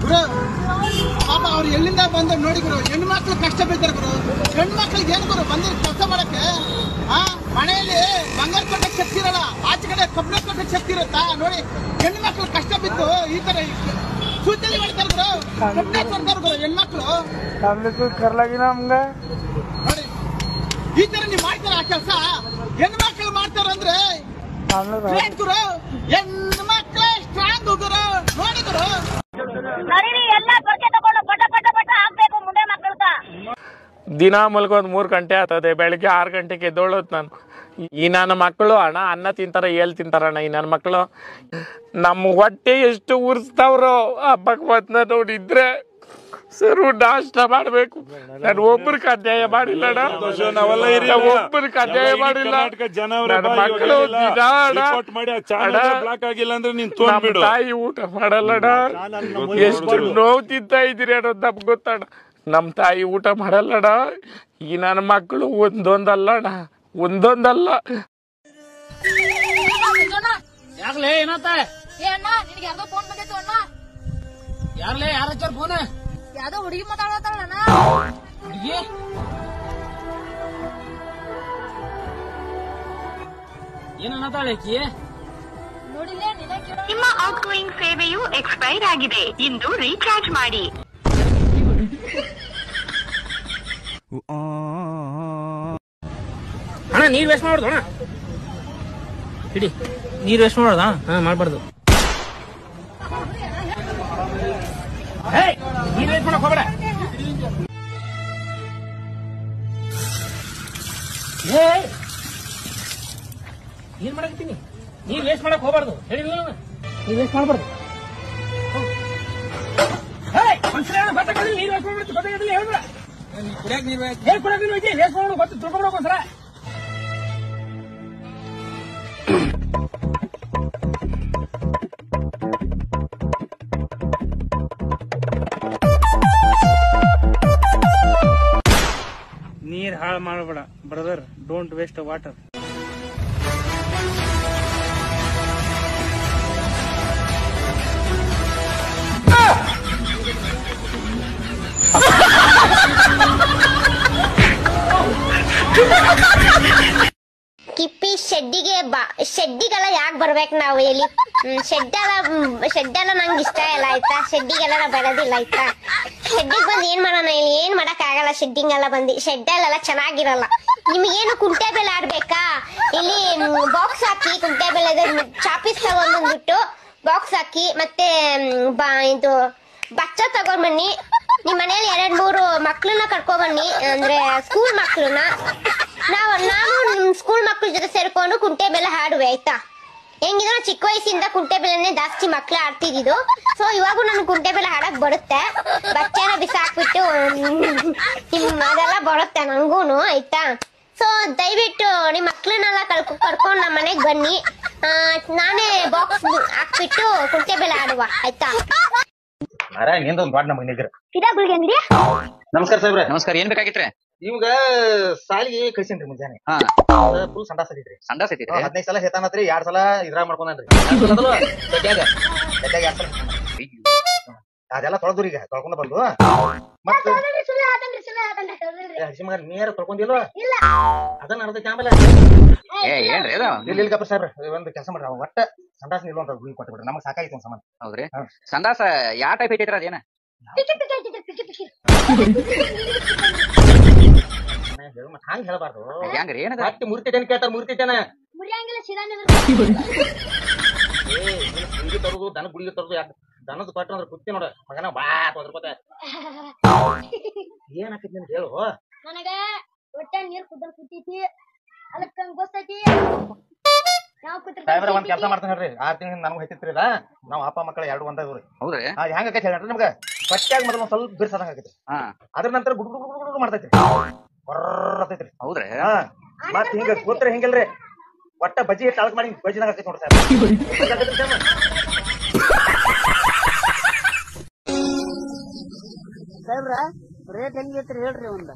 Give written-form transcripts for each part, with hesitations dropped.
ಗುರು ಪಾಪ ಅವ್ರು ಎಲ್ಲಿಂದ ಬಂದು ನೋಡಿ ಗುರು, ಹೆಣ್ಣು ಮಕ್ಳು ಕಷ್ಟ ಬೀಳ್ತಾರೆ ಗುರು. ಹೆಣ್ಣು ಮಕ್ಳಿಗೆ ಏನು ಗುರು ಬಂದಿರೋ ಕೆಲಸ ಮಾಡಕ್ಕೆ? ಮನೆಯಲ್ಲಿ ಬಂಗಾರ ಕೊಟ್ಟಕ್ಕೆ ಶಕ್ತಿ ಇರಲ್ಲ, ಆಚೆ ಕಡೆ ಕಬ್ಬಣ ಕೊಟ್ಟಕ್ಕೆ ಶಕ್ತಿ ಇರುತ್ತಾ? ನೋಡಿ ಹೆಣ್ಣು ಮಕ್ಳು ಕಷ್ಟ ಬಿದ್ದು ಈ ತರ ಸೂಚನೆ ಮಾಡ್ತಾರೆ ಗುರು, ಕಬ್ಬಣ ಕೊಡ್ತಾರೆ ಗುರು ಹೆಣ್ಮಕ್ಳು. ನೋಡಿ ಈ ತರ ನೀವು ಮಾಡ್ತಾರ ಆ ಕೆಲಸ, ಹೆಣ್ಣು ಮಕ್ಳು ಮಾಡ್ತಾರಂದ್ರೆ ಗುರು, ಹೆಣ್ಣು ಮಕ್ಳೇ ಸ್ಟ್ರಾಂಗ್ ಗುರು. ನೋಡಿ ಗುರು ದಿನ ಮಲ್ಕೋದ್ 3 ಗಂಟೆ ಆಗ್ತದೆ, ಬೆಳಿಗ್ಗೆ 6 ಗಂಟೆಗೆ ಎದ್ದೋಳೋದು ನಾನು. ಈ ನನ್ನ ಮಕ್ಕಳು ಅನ್ನ ತಿಂತಾರ, ತಿಂತಾರಣ್ಣ ಈ ನನ್ನ ಮಕ್ಕಳು. ನಮ್ಮ ಹೊಟ್ಟೆ ಎಷ್ಟು ಉರ್ಸ್ತಾವ್ರೋ ಆ ಭಗವಂತನ ನೋಡಿದ್ರೆ ಸರು ನಾಷ್ಟ ಮಾಡ್ಬೇಕು. ನಾನು ಒಬ್ಬರಿಗೆ ಅನ್ಯಾಯ ಮಾಡಿಲ್ಲ, ಒಬ್ಬರಿಗೆ ಅನ್ಯಾಯ ಮಾಡಿಲ್ಲ. ನನ್ನ ಮಕ್ಕಳು ನಮ್ಮ ತಾಯಿ ಊಟ ಮಾಡಲ್ಲಣ್ಣ, ಎಷ್ಟು ನೋವು ತಿಂತಾ ಇದ್ದೀರಿ ಅನ್ನೋದು ನಮ್ಗೆ ಗೊತ್ತಣ್ಣ. ನಮ್ಮ ತಾಯಿ ಊಟ ಮಾಡಲ್ಲಣ್ಣ. ಈ ನನ್ನ ಮಕ್ಕಳು ಒಂದೊಂದಲ್ಲ, ಯಾಕಲೇ ಏನತ್ತ ಯಾರ್ಲೇ ಯಾರ ಫೋನ್? ಯಾವ್ದೋ ಹುಡುಗಿ ಮಾತಾಡೋಣ. ಹುಡುಗಿ ಏನತ್ತಾಳಕಿ? ನಿಮ್ಮ ಔಟ್ಗೋಯಿಂಗ್ ಸೇವೆಯು ಎಕ್ಸ್ಪೈರ್ ಆಗಿದೆ, ಇಂದು ರೀಚಾರ್ಜ್ ಮಾಡಿ. ಅಣ್ಣ ನೀರ್ ವೇಸ್ಟ್ ಮಾಡೋದು ಅಣ್ಣ, ಹಿಡಿ ನೀರ್ ವೇಸ್ಟ್ ಮಾಡೋದಾ? ಮಾಡ್ಬಾರ್ದು. ನೀರ್ ವೇಸ್ಟ್ ಮಾಡಕ್ ಹೋಗ್ಬೇಡ. ಏನ್ ಮಾಡಕತ್ತೀನಿ? ನೀರ್ ವೇಸ್ಟ್ ಮಾಡಕ್ ಹೋಗ್ಬಾರ್ದು ಹೇಳಿಲ್ಲ, ನೀರ್ ವೇಸ್ಟ್ ಮಾಡ್ಬಾರ್ದು. ನೀರ್ ವೇಸ್ಟ್ ಮಾಡ್ಬಿಡ್ತು ಗೊತ್ತಾಗಿಲ್ಲ, ಹೇಳ್ಬೇಡ. ಕುಡಿಯಕ್ ನೀರ್ ವೇಸ್ಟ್ ಮಾಡೋದು ಗೊತ್ತು, ತಿಳ್ಕೊಬಿಡೋಕೆ ಒಂದ್ಸಲ. ನೀರ್ ಹಾಳು ಮಾಡಬೇಡ ಬ್ರದರ್, ಡೋಂಟ್ ವೇಸ್ಟ್ ವಾಟರ್. ಕಿಪ್ಪಿ ಶೆಡ್ಡಿಗೆಲ್ಲ ಯಾಕೆ ಬರ್ಬೇಕು ನಾವು ಹೇಳಿ? ಶೆಡ್ಡೆಲ್ಲ ನಂಗೆ ಇಷ್ಟ ಇಲ್ಲ ಆಯ್ತಾ, ಶೆಡ್ಡಿಗೆಲ್ಲ ನಾ ಬರೋದಿಲ್ಲ ಆಯ್ತಾ. ಶೆಡ್ಡಿಗೆ ಬಂದು ಏನ್ ಮಾಡೋಣ ಹೇಳಿ? ಏನ್ ಮಾಡಕ್ ಆಗಲ್ಲ, ಶೆಡ್ಡಿಂಗೆಲ್ಲ ಬಂದು ಶೆಡ್ಡಲ್ಲೆಲ್ಲ ಚೆನ್ನಾಗಿರಲ್ಲ. ನಿಮ್ಗೇನು ಕುಂಟೆ ಬೆಲೆ ಆಡ್ಬೇಕಾ? ಇಲ್ಲಿ ಬಾಕ್ಸ್ ಹಾಕಿ ಕುಂಟೆ ಬೆಲೆ ಚಾಪೀಸ್ ತಗೊಂಡ್ಬಂದ್ಬಿಟ್ಟು ಬಾಕ್ಸ್ ಹಾಕಿ, ಮತ್ತೆ ಇದು ಬಚ್ಚ ತಗೊಂಡ್ಬನ್ನಿ. ನಿಮ್ ಮನೇಲಿ 2-3 ಮಕ್ಳನ್ನ ಕರ್ಕೊಬನ್ನಿ, ಅಂದ್ರೆ ಸ್ಕೂಲ್ ಮಕ್ಳನ್ನ. ನಾವು ನಿಮ್ ಸ್ಕೂಲ್ ಮಕ್ಳ ಜೊತೆ ಸೇರ್ಕೊಂಡು ಕುಂಟೆ ಬೆಲೆ ಹಾಡುವೆ ಆಯ್ತಾ. ಹೆಂಗಿದ್ರು ಚಿಕ್ಕ ವಯಸ್ಸಿಂದ ಕುಂಟೆ ಬೆಲೆನೇ ಜಾಸ್ತಿ ಮಕ್ಳು ಆಡ್ತಿದ್ದು. ಸೊ ಇವಾಗೂ ನನ್ ಕುಂಟೆ ಬೆಲೆ ಹಾಡಕ್ ಬರುತ್ತೆ. ಬಚ್ಚೆನ ಬಿಸಾಕ್ಬಿಟ್ಟು ಅದೆಲ್ಲ ಬರುತ್ತೆ ನಂಗೂನು ಆಯ್ತಾ. ಸೊ ದಯವಿಟ್ಟು ನಿಮ್ ಮಕ್ಳನ್ನೆಲ್ಲ ಕರ್ಕೊಂಡು ನಮ್ಮ ಮನೆಗ್ ಬನ್ನಿ, ನಾನೇ ಬಾಕ್ಸ್ ಹಾಕ್ಬಿಟ್ಟು ಕುಂಟೆ ಬೆಲೆ ಆಡುವ ಆಯ್ತಾ. ನಮಸ್ಕಾರ ಸಾಹೇಬ್ರೆ. ನಮಸ್ಕಾರ, ಏನ್ ಬೇಕಾಗಿತ್ರಿ? ನಿಮ್ಗ ಸಾಲಿಗೆ ಕಳ್ಸೇನ್ರಿ ಮುಂಜಾನೆ. ಫುಲ್ ಸಂಡಾಸ್ ಐತ್ರಿ. 15 ಸಲ ಹೇತಾನತ್ರಿ, 2 ಸಲ ಇದ್ರಾಗ ಮಾಡ್ಕೊಂಡ್ರಿ. ಅದೆಲ್ಲ ತೊಳೆದ್ರಿ, ಈಗ ತೊಳ್ಕೊಂಡ ಬಂದು ಮತ್ತೆ ಮಗ ನೀರ ತೊಳ್ಕೊಂಡಿಲ್ವ? ಅದನ್ನ ಅರ್ಧಕ್ಕೆ ಆಮೇಲೆ ಇಲ್ಲಿ ಸಾಹೇಬ್ರೆ ಒಂದು ಕೆಲಸ ಮಾಡ್ರಿ, ಒಟ್ಟ ಸಂಡಾಸ್ ನಿಲ್ವಂತ ಗುಳಿ ಕೊಟ್ಬಿಡ್ರಿ, ನಮಗ್ ಸಾಕಾಯ್ತು ಒಂದ್ ಸಂಬಂಧ. ಹೌದ್ರಿ? ಸಂಡಾಸ ಯಾವ ಟೈಪ್ ಐತಿರ? ಅದೇನ ಹಂಗ ಹೇಳಬಾರ್ದು. ಹೆಂಗ್ರಿ? ಏನದ? ಮುರಿತೈತೇನ ಕೇಳ್ತಾರ, ಮುರಿತೈತೇನ ಗುಳಿಗೆ ತರೋದು, ದನ ಗುಳಿಗೆ ತರೋದು. ದನದ ಕೊಟ್ಟ ಅಂದ್ರೆ ಕುತ್ತಿ ನೋಡ ಮಗನ ಬಾ ಹೋದ್ರಕೋತ ಏನ್ ಹಾಕಿದ್ ನಿನ್ ಹೇಳು. ನನಗ ಹೊಟ್ಟೆ ನೀರ್ ಕುತ್ತೈತಿ, ಅದಕ್ಕ ಗೊತ್ತೈತಿ. ಸಾಹೇಬ್ರ ಒಂದ್ ಕೆಲಸ ಮಾಡ್ತಾನೆ ಹೇಳ್ರಿ, 6 ತಿಂಗಳ ನಮ್ಗೆ ಹತ್ತಿತ್ರಿ. ನಾವ್ ಅಪ್ಪ ಮಕ್ಕಳ 2 ಒಂದ ಇವ್ರಿ. ಹೌದ್ರಿ? ಹೆಂಗ ಆಕೈತಿ ಹೇಳ್ರಿ ನಿಮ್ಗ? ಪಟ್ಟ್ಯಾಗ ಮೊದಲ ಒಂದ್ ಸ್ವಲ್ಪ ಬಿರ್ಸದಂಗ ಆಗೈತಿ, ಅದ್ರ ನಂತರ ಗುಡ್ ಗುಡ್ ಗುಡ್ ಗುಡ್ ಮಾಡ್ತೈತ್ರಿ, ಬರ್ರತೈತ್ರಿ. ಹೌದ್ರಿ? ಮತ್ ಹಿಂಗ ಕೂತ್ರಿ ಹಿಂಗಿಲ್ರಿ, ಒಟ್ಟ ಬಜ್ಜಿ ಹಿಟ್ಟು ಅಳಕ್ ಮಾಡಿ ಬಜ್ಜಿನಾಗ ಆಕೈತಿ ನೋಡ್ರಿ ಸಾಹೇಬ್ರ. ರೇಟ್ ಹೆಂಗೈತ್ರಿ ಹೇಳ್ರಿ? ಒಂದ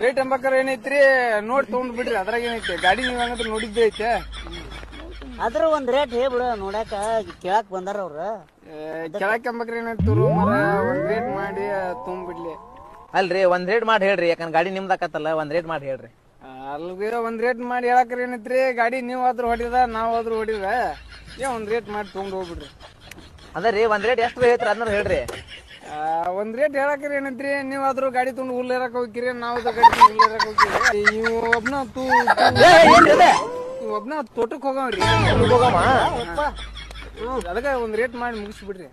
ರೇಟ್ ಎಂಬಕ್ಕಾರ ಏನೈತ್ರಿ ನೋಡಿ ತಗೊಂಡ್ ಬಿಡ್ರಿ, ಅದ್ರಾಗ ಏನೈತಿ. ಗಾಡಿ ನೀವ್ ಹಂಗಂದ್ರೆ ನೋಡಿದ್ದೆ ಐತೆ. ಅದ್ರ ಒಂದ್ ರೇಟ್ ಹೇಳ್ಬಿಡು ನೋಡಾಕ ಕೇಳಕ್ ಬಂದಾರ ಅವ್ರ ಕೇಳಕ್ಕಂಬಕ್ರಿ ಏನಂತರು ಒಂದ್ ರೇಟ್ ಮಾಡಿ ತುಂಬಿಡ್ಲಿ. ಅಲ್ರಿ ಒಂದ್ ರೇಟ್ ಮಾಡಿ ಹೇಳ್ರಿ, ಯಾಕಂದ್ರೆ ಗಾಡಿ ನಿಮ್ದಾಕತ್ತಲ್ಲ, ಒಂದ್ ರೇಟ್ ಮಾಡಿ ಹೇಳ್ರಿ. ಅಲ್ರಿ ಒಂದ್ ರೇಟ್ ಮಾಡಿ ಹೇಳಕ್ರಿ ಏನೈತ್ರಿ, ಗಾಡಿ ನೀವ್ ಆದ್ರೂ ಹೊಡಿದ ನಾವ್ ಆದ್ರೂ ಹೊಡಿದ, ಒಂದ್ ರೇಟ್ ಮಾಡಿ ತಗೊಂಡ್ ಹೋಗ್ಬಿಡ್ರಿ. ಅದರಿ ಒಂದ್ ರೇಟ್ ಎಷ್ಟು ಹೇಳ್ತೀರಿ ಅದನ್ನ ಹೇಳ್ರಿ. ಒಂದ್ ರೇಟ್ ಹೇಳಕ್ರಿ ಏನೈತ್ರಿ, ನೀವ್ ಆದ್ರೂ ಗಾಡಿ ತಗೊಂಡು ಹುಲ್ಲೇರಕ್ ಹೋಗ್ತೀರಿ, ನಾವ್ ಗಾಡಿ ಹುಲ್ಲೇರಕ್ ಹೋಗ್ತೀವಿ. ಇವ್ ಒಬ್ನ ತೋಟಕ್ ಹೋಗವ್ರಿ, ಅದಕ್ಕ ಒಂದ್ ರೇಟ್ ಮಾಡಿ ಮುಗಿಸ್ಬಿಡ್ರಿ.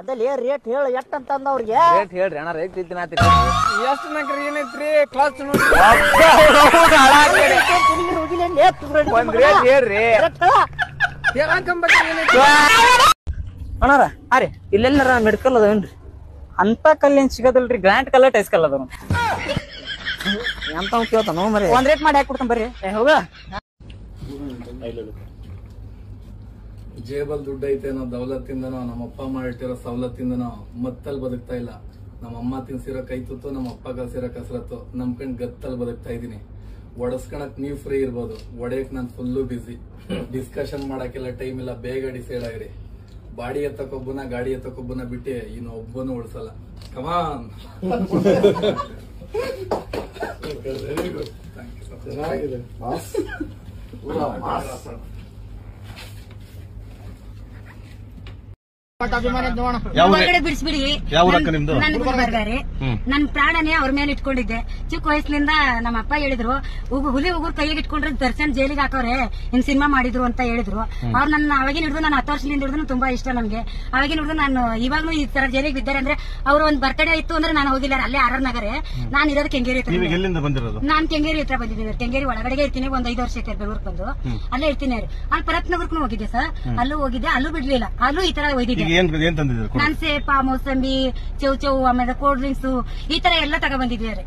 ಅದಲ್ಲಿ ರೇಟ್ ಹೇಳ ಎಷ್ಟ್ ಅಂತಂದ ಅವ್ರಿಗೆ ರೇಟ್ ಹೇಳ್ರಿ ಅಣ್ಣ, ರೇಟ್ ತಿಳ್ತೀನಿ. ಎಷ್ಟ್ ನಕ್ರಿ ಏನೈತ್ರಿ ಕ್ಲಾಸ್ ನೋಡಿ ಒಂದ್ ರೇಟ್ ಹೇಳ್ರಿ. ಹೇಳಕ್ಕಂಬಕ್ರಿ ಏನೈತ್ರಿ. ಅಣ್ಣಾರ ಅರೆ ಇಲ್ಲೆಲ್ಲಾರ ಮೆಡಿಕಲ್ ಅದಾವೇನ್ರಿ? ಅಂತ ಕಲ್ಲೇನ್ ಸಿಗೋದಿಲ್ರಿ, ಗ್ರಾಂಟ್ ಕಲ್ಲ ಟೈಸ್ ಕಲ್ಲ ಅದಾವ ಎಂತ ಕೇಳ್ತಾನ ಮರಿ. ಒಂದ್ ರೇಟ್ ಮಾಡಿ ಹಾಕ್ಬಿಡ್ತಾನ ಬರ್ರಿ. ಹೋಗ ಜೇಬಲ್ ದುಡ್ಡು ಐತೇನೋ ದೌಲತ್ತಿಂದನೋ, ನಮ್ಮಪ್ಪ ಮಾಡಿಟ್ಟಿರೋ ಸವಲತ್ತಿಂದನೋ ಮತ್ತಲ್ಲಿ ಬದುಕ್ತಾ ಇಲ್ಲ. ನಮ್ಮಮ್ಮ ತಿನ್ಸಿರೋ ಕೈ ತುತ್ತು, ನಮ್ಮಪ್ಪ ಕಲ್ಸಿರೋ ಕಸರತ್ತು ನಂಬ್ಕೊಂಡ್ ಗತ್ತಲ್ಲಿ ಬದುಕ್ತಾ ಇದೀನಿ. ಒಡಸ್ಕೊಳಕ್ ನೀವ್ ಫ್ರೀ ಇರ್ಬೋದು, ಒಡೆಯಕ್ ನಾನ್ ಫುಲ್ಲು ಬಿಸಿ. ಡಿಸ್ಕಷನ್ ಮಾಡಕ್ಕೆಲ್ಲ ಟೈಮ್ ಇಲ್ಲ, ಬೇಗ ಡಿಸೈಡ್ ಆಗ್ರಿ. ಬಾಡಿ ಎತ್ತಕ್ಕೊಬ್ಬನ ಗಾಡಿ ಎತ್ತಕ್ಕೊಬ್ಬನ ಬಿಟ್ಟು ಇನ್ನು ಒಬ್ಬನು ಉಳಿಸಲ್ಲ. ಕಮಾನ್. ವೆರಿ ಗುಡ್, ಚೆನ್ನಾಗಿದೆ. ಬಿಡಿಸ್ಬಿಡಿ. ಬರ್ಗಾರಿ ನನ್ ಪ್ರಾಣನೇ ಅವ್ರ ಮೇಲೆ ಇಟ್ಕೊಂಡಿದ್ದೆ. ಚಿಕ್ಕ ವಯಸ್ಸಿನಿಂದ ನಮ್ಮ ಅಪ್ಪ ಹೇಳಿದ್ರು, ಹುಲಿ ಉಗುರ್ ಕೈಗೆ ಇಟ್ಕೊಂಡ್ರೆ ದರ್ಶನ್ ಜೈಲಿಗೆ ಹಾಕೋರೆ, ಹಿಂಗ್ ಸಿನಿಮಾ ಮಾಡಿದ್ರು ಅಂತ ಹೇಳಿದ್ರು. ಅವ್ರು ನನ್ನ ಅವಾಗಿನ ಹಿಡಿದು ನಾನು 10 ವರ್ಷದಿಂದ ಹಿಡಿದು ತುಂಬಾ ಇಷ್ಟ ನಮ್ಗೆ. ಅವಾಗಿನ ಹಿಡಿದು ನಾನು ಇವಾಗ್ಲೂ ಈ ತರ ಜೈಲಿಗೆ ಬಿದ್ದಾರೆ ಅಂದ್ರೆ, ಅವ್ರ ಒಂದ್ ಬರ್ತಡೇ ಇತ್ತು ಅಂದ್ರೆ ನಾನು ಹೋಗಿಲ್ಲ. ಅಲ್ಲೇ ಆರ್ ನಗರ, ನಾನು ಇರೋದು ಕೆಂಗೇರಿ ಹತ್ರ. ನಾನ್ ಕೆಂಗೇರಿ ಹತ್ರ ಬಂದಿದ್ದೀನಿ. ಕೆಂಗೇರಿ ಒಳಗಡೆ ಇರ್ತೀನಿ. ಒಂದ್ 5 ವರ್ಷ ಐತೆ ಬೆಂಗಳೂರಿಗೆ ಬಂದು ಅಲ್ಲೇ ಇರ್ತೀನಿ. ಅಲ್ಲಿ ಪರತ್ ನಗರಕ್ಕೂ ಹೋಗಿದ್ದೆ ಸರ್, ಅಲ್ಲೂ ಹೋಗಿದ್ದೆ, ಅಲ್ಲೂ ಬಿಡ್ಲಿಲ್ಲ. ಅಲ್ಲೂ ಈ ತರ ಒಯ್ದಿದ್ದೆ. ನಾನ್ ಸೇಪ, ಮೌಸಂಬಿ, ಚೌ ಆಮೇಲೆ ಕೋಲ್ಡ್ ಡ್ರಿಂಕ್ಸ್ ಈ ತರ ಎಲ್ಲ ತಗೊಂಡ್ಬಂದಿದ್ದಾರೆ.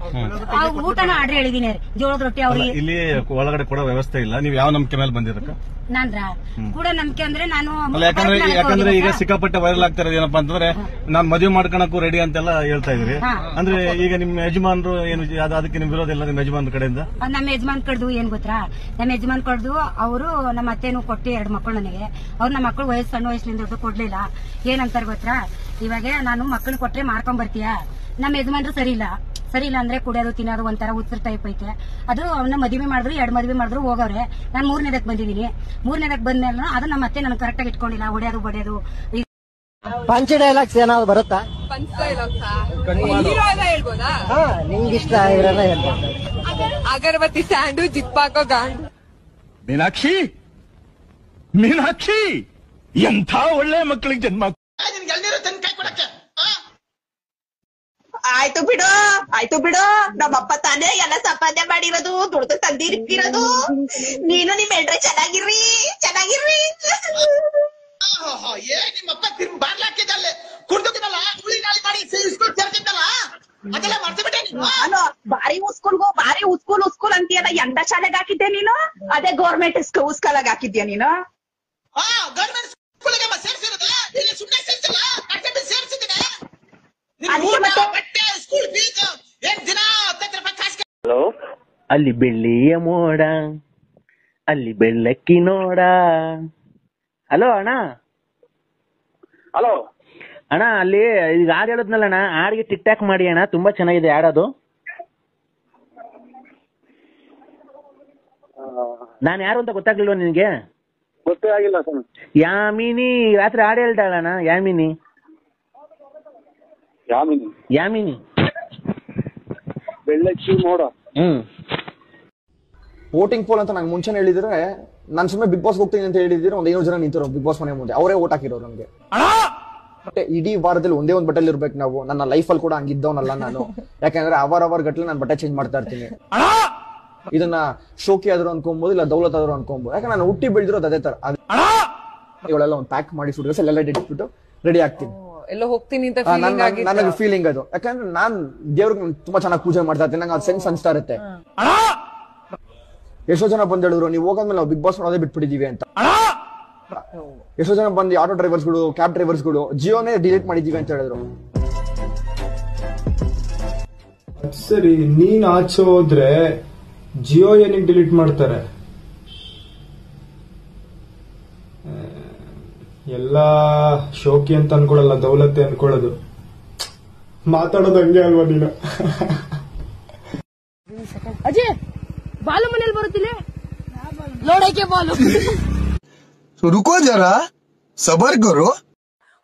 ಊಟನೂ ಆರ್ಡರ್ ಹೇಳಿದೀನಿ. ಜೋಳದ ರೊಟ್ಟಿ ಅವ್ರಿಗೆ ಇಲ್ಲಿ ಒಳಗಡೆ ಕೊಡೋ ವ್ಯವಸ್ಥೆ ಇಲ್ಲ. ನೀವು ಯಾವ ನಂಬಿಕೆ ಮೇಲೆ ಬಂದಿರಕ್ಕ? ನಾನ್ರ ಕೂಡ ನಂಬಿಕೆ ಅಂದ್ರೆ ನಾನು ಯಾಕಂದ್ರೆ ಈಗ ಸಿಕ್ಕಾಪಟ್ಟೆ ವೈರಲ್ ಆಗ್ತಾ ಇರೋದು ಏನಪ್ಪಾ ಅಂತಂದ್ರೆ, ನಾನ್ ಮದುವೆ ಮಾಡ್ಕೊಳಕ್ಕೂ ರೆಡಿ ಅಂತೆಲ್ಲ ಹೇಳ್ತಾ ಇದ್ರಿ. ಅಂದ್ರೆ ಈಗ ನಿಮ್ ಯಜಮಾನ್ರು ಏನು ಅದಕ್ಕೆ ನಿಮ್ ವಿರೋಧ ಇಲ್ಲ? ನಿಮ್ ಯಜಮಾನ್ ಕಡೆಯಿಂದ? ನಮ್ಮ ಯಜಮಾನ್ ಕಡ್ದು ಏನ್ ಗೊತ್ತಾ, ನಮ್ಮ ಯಜಮಾನ್ ಕಡ್ದು ಅವರು ನಮ್ಮ ಅತ್ತೆನೂ ಕೊಟ್ಟು 2 ಮಕ್ಕಳು ನನಗೆ. ಅವ್ರು ನಮ್ಮ ಮಕ್ಕಳು ಸಣ್ಣ ವಯಸ್ಸಿನಿಂದ ಕೊಡ್ಲಿಲ್ಲ. ಏನಂತಾರ ಗೊತ್ತಾ, ಇವಾಗ ನಾನು ಮಕ್ಕಳು ಕೊಟ್ರೆ ಮಾರ್ಕೊಂಡ್ ಬರ್ತೀಯ. ನಮ್ಮ ಯಜಮಾನ್ರು ಸರಿ ಇಲ್ಲ ಅಂದ್ರೆ ಕುಡಿಯೋದು ತಿನ್ನೋದು ಒಂಥರ ಉತ್ತರ ಟೈಪ್ ಐತೆ. ಅದು ಅವನ್ನ ಮದುವೆ ಮಾಡಿದ್ರು, 2 ಮದುವೆ ಮಾಡಿದ್ರು ಹೋಗವ್ರೆ. ನಾನು 3ನೇದಕ್ ಬಂದಿದ್ದೀನಿ. 3ನೇದಕ್ ಬಂದ್ಮೇಲೆ ಅದು ನಮ್ಮ ಅತ್ತೆ ನನ್ ಕರೆಕ್ಟ್ ಆಗಿ ಇಟ್ಕೊಂಡಿಲ್ಲ. ಹೊಡೆಯೋದು ಬಡಿಯೋದು. ಪಂಚ ಡೈಲಾಗ್ಸ್ ಏನಾದ್ರು ಬರುತ್ತಾ? ನಿಮ್ಗೆ ಇಷ್ಟ ಇವರೆಲ್ಲ ಹೇಳ್ತಾರೆ. ಅಗರಬತ್ತಿ ಸ್ಟ್ಯಾಂಡು, ಜಿಪ್ಪಾಕೋ ಗಾಂಡು. ಮೀನಾಕ್ಷಿ ಎಂಥ ಒಳ್ಳೆ ಮಕ್ಕಳಿಗೆ ಜನ್ಮ. ಆಯ್ತು ಬಿಡು ನಮ್ಮಪ್ಪ ತಾನೇ ಎಲ್ಲ ಸಂಪಾದನೆ ಮಾಡಿರೋದು, ದುಡ್ದು ತಂದಿರಿರೋದು. ನೀನು ನಿಮ್ ಹೆಂಡ್ರೆ ಚೆನ್ನಾಗಿರ್ರಿ. ನಿಮ್ಮಪ್ಪ ಬಾರ್ಲಾಕಿದ್ದಲ್ಲೇ ಕುಡ್ದಲ್ಲ, ಹುಳಿ ನಾಳಿ ಮಾಡಿ ಸೇರಿಸ್ತಿದ್ದಲ್ಲ, ಅದೆಲ್ಲ ಮರ್ತು ಬಿಟ್ಟೆ ನೀನು. ಬಾರಿ ಉಸ್ಕೂಲ್ ಅಂತೀಯಲ್ಲ, ಎಂತ ಶಾಲೆಗೆ ಹಾಕಿದ್ದೆ ನೀನು? ಅದೇ ಗೌರ್ಮೆಂಟ್ ಸ್ಕೂಲ್ಗೆ ಹಾಕಿದ್ಯಾ ನೀನು? ಗೌರ್ಮೆಂಟ್ ಸ್ಕೂಲ್ಗೆ ಸೇರಿಸಿರೋದ? ಇಲ್ಲಿ ಸುಮ್ಮನೆ ಸೇರಿಸಿಲ್ಲ, ಕಟ್ಟೆ ಸೇರಿಸಿದ್ದೀನಿ. ಹಲೋ, ಅಲ್ಲಿ ಬೆಳ್ಳಿಯ ಮೋಡ, ಅಲ್ಲಿ ಬೆಳ್ಳಕ್ಕಿ ನೋಡ. ಹಲೋ ಅಣ್ಣ. ಹಲೋ ಅಣ್ಣ, ಅಲ್ಲಿ ಈಗ ಹಾಡು ಹೇಳದ್ನಲ್ಲ ಅಣ್ಣ, ಹಾಡಿಗೆ ಟಿಕ್ ಟಾಕ್ ಮಾಡಿ ಅಣ್ಣ, ತುಂಬಾ ಚೆನ್ನಾಗಿದೆ ಹಾಡೋದು. ನಾನು ಯಾರು ಅಂತ ಗೊತ್ತಾಗ್ಲಿಲ್ವ ನಿನಗೆ? ಗೊತ್ತೇ ಆಗಿಲ್ಲ ಸರ್. ಯಾಮಿನಿ ರಾತ್ರಿ ಹಾಡು ಹೇಳ್ತಾಳಣ್ಣ. ಯಾಮಿನಿ ಬೆಳ್ಳಕ್ಕಿ ನೋಡ. ವೋಟಿಂಗ್ ಪೋಲ್ ಅಂತ ನಂಗೆ ಮುಂಚೆನೆ ಹೇಳಿದ್ರೆ, ನಾನು ಸುಮ್ಮನೆ ಬಿಗ್ ಬಾಸ್ ಹೋಗ್ತೀನಿ ಅಂತ ಹೇಳಿದ್ರೆ ಒಂದು 500 ಜನ ನಿಂತಿರೋ ಬಿಗ್ ಬಾಸ್ ಮನೆ ಮುಂದೆ. ಅವರೇ ವೋಟ್ ಹಾಕಿರೋರು ನಮ್ಗೆ. ಇಡೀ ವಾರದಲ್ಲಿ ಒಂದೇ ಒಂದು ಬಟ್ಟೆಲಿ ಇರ್ಬೇಕು ನಾವು. ನನ್ನ ಲೈಫಲ್ಲಿ ಕೂಡ ಹಂಗಿದ್ದವನಲ್ಲ ನಾನು. ಯಾಕಂದ್ರೆ ಅವರ ಗಟ್ಲೆ ನಾನು ಬಟ್ಟೆ ಚೇಂಜ್ ಮಾಡ್ತಾ ಇರ್ತೀನಿ. ಇದನ್ನ ಶೋಕಿ ಆದ್ರೂ ಅನ್ಕೊಬಹುದು, ಇಲ್ಲ ದೌಲತ್ ಆದ್ರೂ ಅನ್ಕೊಬಹುದು. ಯಾಕಂದ್ರೆ ನಾನು ಹುಟ್ಟಿ ಬೆಳೆದಿರೋದು ಅದೇ ತರ. ಇವಳೆಲ್ಲ ಒಂದು ಪ್ಯಾಕ್ ಮಾಡಿ ಸುಡ್ಬೇಕು, ಎಲ್ಲ ಇಟ್ಬಿಟ್ಟು ರೆಡಿ ಆಗ್ತೀನಿ. ಎಲ್ಲೋ ಹೋಗ್ತೀನಿ ಅಂತ ನನಗೆ ಫೀಲಿಂಗ್ ಅದು. ಯಾಕಂದ್ರೆ ನಾನ್ ದೇವ್ರಿಗೆ ತುಂಬಾ ಚೆನ್ನಾಗಿ ಪೂಜೆ ಮಾಡ್ತಾ ಇರ್ತೀನಿ. ನಂಗೆ ಅದು ಸೆನ್ಸ್ ಅನ್ಸ್ತಾ ಇರುತ್ತೆ. ಎಷ್ಟೋ ಜನ ಬಂದ್ ಹೇಳಿದ್ರು, ನೀವು ಹೋಗಾದ್ಮೇಲೆ ನಾವು ಬಿಗ್ ಬಾಸ್ ನೋಡೋದೇ ಬಿಟ್ಬಿಟ್ಟಿದೀವಿ ಅಂತ. ಎಷ್ಟೋ ಜನ ಬಂದು ಆಟೋ ಡ್ರೈವರ್ಸ್ಗಳು, ಕ್ಯಾಬ್ ಡ್ರೈವರ್ಸ್ಗಳು ಜಿಯೋನೇ ಡಿಲೀಟ್ ಮಾಡಿದೀವಿ ಅಂತ ಹೇಳಿದ್ರು. ಸರಿ, ನೀನ್ ಆಚೆ ಹೋದ್ರೆ ಜಿಯೋ ಏನಕ್ಕೆ ಡಿಲೀಟ್ ಮಾಡ್ತಾರೆ? ಎಲ್ಲ ಶೋಕಿ ಅಂತ ಅನ್ಕೊಳಲ್ಲ, ದೌಲತ್ತೆ ಅನ್ಕೊಳ್ಳೋದು. ಮಾತಾಡೋದು ಹಂಗೆ ಅಲ್ವಾ ನೀನು? ಅಜಯ್ ಬಾಲು ಮನೇಲಿ ಬರುತ್ತಿಲ್ಲ ನೋಡಕ್ಕೆ ಬಾಲು. ರುಕೋ ಜರ ಸಬರ್ ಕರೋ.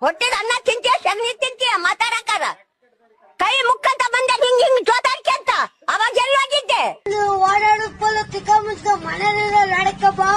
ಹೊಟ್ಟೆದ ಅನ್ನ ತಿಂತೀಯ ಸಗಣಿ ತಿಂತೀಯ ಮಾತಾಡಕ್ಕಾರ ಕೈ ಮುಕ್ಕಂತ ಬಂದ ಹಿಂಗ್ ಹಿಂಗ್ ಜೋತಾಡ್ಕೆ ಅಂತ ಅವಾಗ ಎಲ್ಲೋಗಿದ್ದೆ. ಓಡಾಡೋ ಪೋಲ ತಿಕ್ಕ ಮುಚ್ಕ ಮನೇಲಿ ನಡಕ ಬಾ.